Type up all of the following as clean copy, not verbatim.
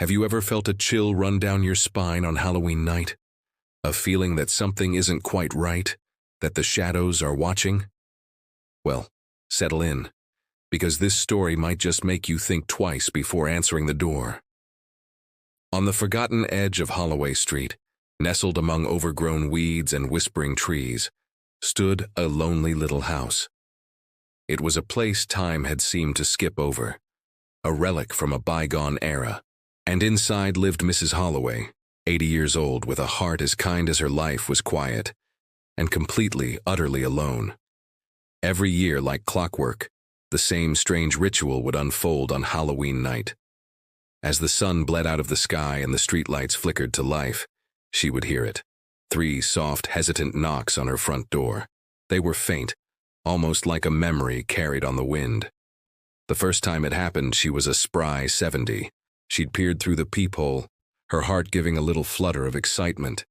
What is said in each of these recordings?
Have you ever felt a chill run down your spine on Halloween night? A feeling that something isn't quite right? That the shadows are watching? Well, settle in, because this story might just make you think twice before answering the door. On the forgotten edge of Holloway Street, nestled among overgrown weeds and whispering trees, stood a lonely little house. It was a place time had seemed to skip over, a relic from a bygone era. And inside lived Mrs. Holloway, 80 years old, with a heart as kind as her life was quiet, and completely, utterly alone. Every year, like clockwork, the same strange ritual would unfold on Halloween night. As the sun bled out of the sky and the streetlights flickered to life, she would hear it. 3 soft, hesitant knocks on her front door. They were faint, almost like a memory carried on the wind. The first time it happened, she was a spry 70. She'd peered through the peephole, her heart giving a little flutter of excitement.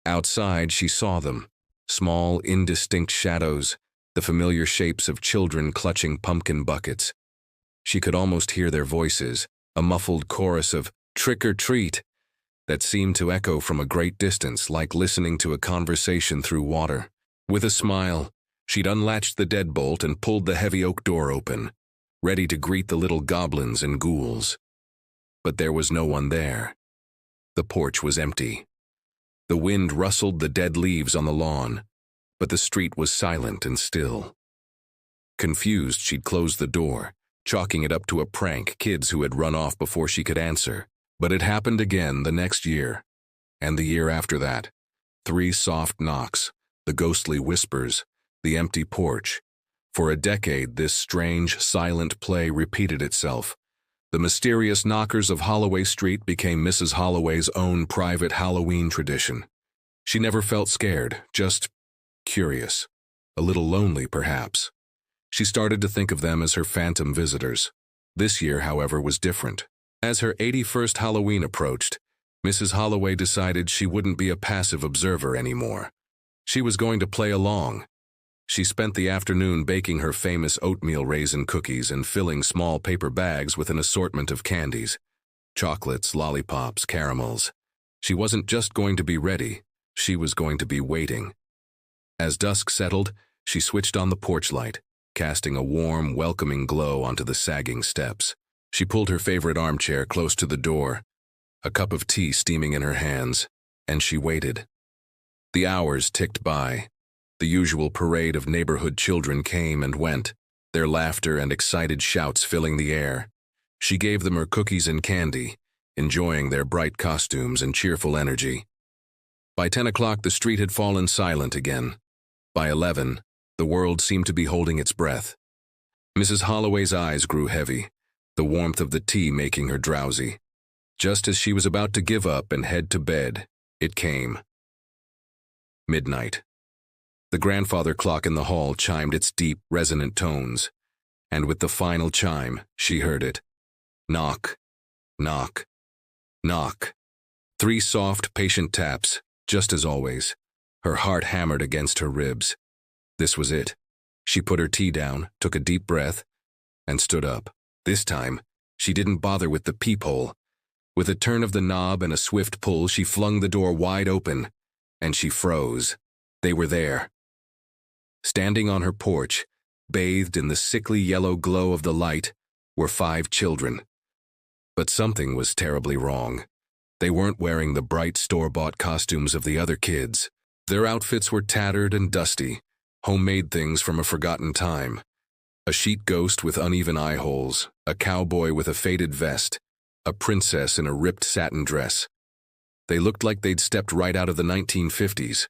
Outside, she saw them, small, indistinct shadows, the familiar shapes of children clutching pumpkin buckets. She could almost hear their voices, a muffled chorus of "trick or treat" that seemed to echo from a great distance, like listening to a conversation through water. With a smile, she'd unlatched the deadbolt and pulled the heavy oak door open, ready to greet the little goblins and ghouls. But there was no one there. The porch was empty. The wind rustled the dead leaves on the lawn, but the street was silent and still. Confused, she'd closed the door, chalking it up to a prank, kids who had run off before she could answer. But it happened again the next year, and the year after that. 3 soft knocks, the ghostly whispers, the empty porch. For a decade, this strange, silent play repeated itself. The mysterious knockers of Holloway Street became Mrs. Holloway's own private Halloween tradition. She never felt scared, just curious, a little lonely perhaps. She started to think of them as her phantom visitors. This year, however, was different. As her 81st Halloween approached, Mrs. Holloway decided she wouldn't be a passive observer anymore. She was going to play along. She spent the afternoon baking her famous oatmeal raisin cookies and filling small paper bags with an assortment of candies, chocolates, lollipops, caramels. She wasn't just going to be ready, she was going to be waiting. As dusk settled, she switched on the porch light, casting a warm, welcoming glow onto the sagging steps. She pulled her favorite armchair close to the door, a cup of tea steaming in her hands, and she waited. The hours ticked by. The usual parade of neighborhood children came and went, their laughter and excited shouts filling the air. She gave them her cookies and candy, enjoying their bright costumes and cheerful energy. By 10 o'clock, the street had fallen silent again. By 11, the world seemed to be holding its breath. Mrs. Holloway's eyes grew heavy, the warmth of the tea making her drowsy. Just as she was about to give up and head to bed, it came. Midnight. The grandfather clock in the hall chimed its deep, resonant tones, and with the final chime, she heard it. Knock, knock, knock. 3 soft, patient taps, just as always. Her heart hammered against her ribs. This was it. She put her tea down, took a deep breath, and stood up. This time, she didn't bother with the peephole. With a turn of the knob and a swift pull, she flung the door wide open, and she froze. They were there. Standing on her porch, bathed in the sickly yellow glow of the light, were 5 children. But something was terribly wrong. They weren't wearing the bright store-bought costumes of the other kids. Their outfits were tattered and dusty, homemade things from a forgotten time. A sheet ghost with uneven eye holes, a cowboy with a faded vest, a princess in a ripped satin dress. They looked like they'd stepped right out of the 1950s.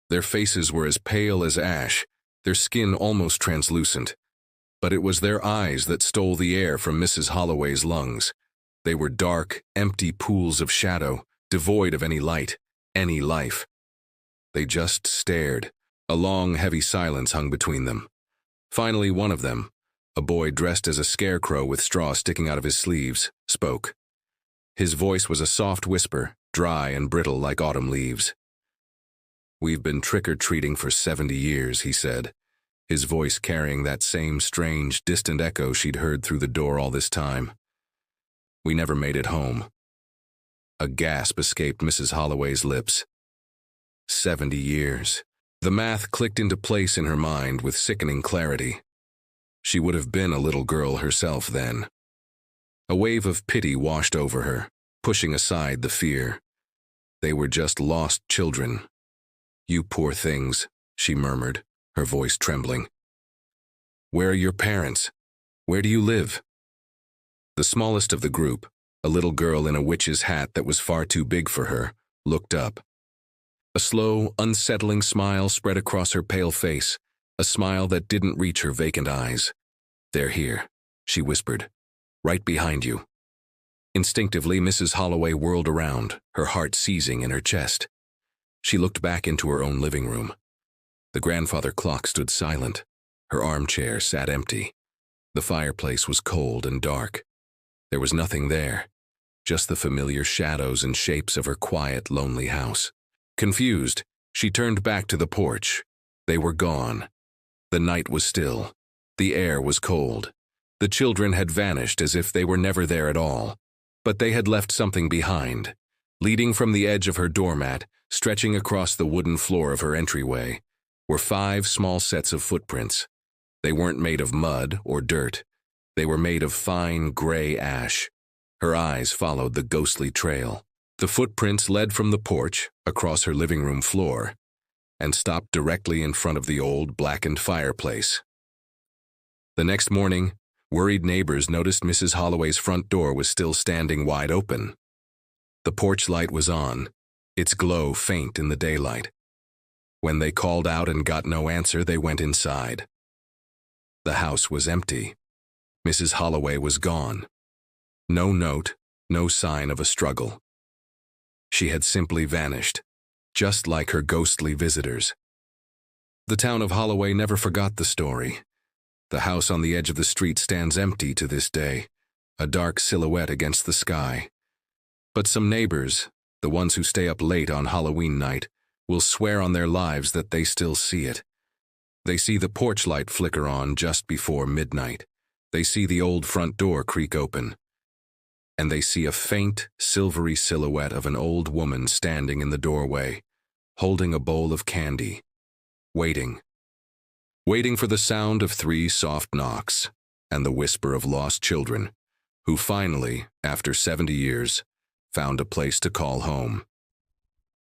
Their faces were as pale as ash, their skin almost translucent. But it was their eyes that stole the air from Mrs. Holloway's lungs. They were dark, empty pools of shadow, devoid of any light, any life. They just stared. A long, heavy silence hung between them. Finally, one of them, a boy dressed as a scarecrow with straw sticking out of his sleeves, spoke. His voice was a soft whisper, dry and brittle like autumn leaves. "We've been trick-or-treating for 70 years, he said, his voice carrying that same strange, distant echo she'd heard through the door all this time. We never made it home. A gasp escaped Mrs. Holloway's lips. 70 years. The math clicked into place in her mind with sickening clarity. She would have been a little girl herself then. A wave of pity washed over her, pushing aside the fear. They were just lost children. "You poor things," she murmured, her voice trembling. "Where are your parents? Where do you live?" The smallest of the group, a little girl in a witch's hat that was far too big for her, looked up. A slow, unsettling smile spread across her pale face, a smile that didn't reach her vacant eyes. "They're here," she whispered. "Right behind you." Instinctively, Mrs. Holloway whirled around, her heart seizing in her chest. She looked back into her own living room. The grandfather clock stood silent. Her armchair sat empty. The fireplace was cold and dark. There was nothing there, just the familiar shadows and shapes of her quiet, lonely house. Confused, she turned back to the porch. They were gone. The night was still. The air was cold. The children had vanished as if they were never there at all. But they had left something behind. Leading from the edge of her doormat, stretching across the wooden floor of her entryway, were 5 small sets of footprints. They weren't made of mud or dirt. They were made of fine gray ash. Her eyes followed the ghostly trail. The footprints led from the porch, across her living room floor, and stopped directly in front of the old, blackened fireplace. The next morning, worried neighbors noticed Mrs. Holloway's front door was still standing wide open. The porch light was on, its glow faint in the daylight. When they called out and got no answer, they went inside. The house was empty. Mrs. Holloway was gone. No note, no sign of a struggle. She had simply vanished, just like her ghostly visitors. The town of Holloway never forgot the story. The house on the edge of the street stands empty to this day, a dark silhouette against the sky. But some neighbors, the ones who stay up late on Halloween night, will swear on their lives that they still see it. They see the porch light flicker on just before midnight. They see the old front door creak open. And they see a faint, silvery silhouette of an old woman standing in the doorway, holding a bowl of candy, waiting for the sound of 3 soft knocks and the whisper of lost children, who finally, after 70 years, found a place to call home.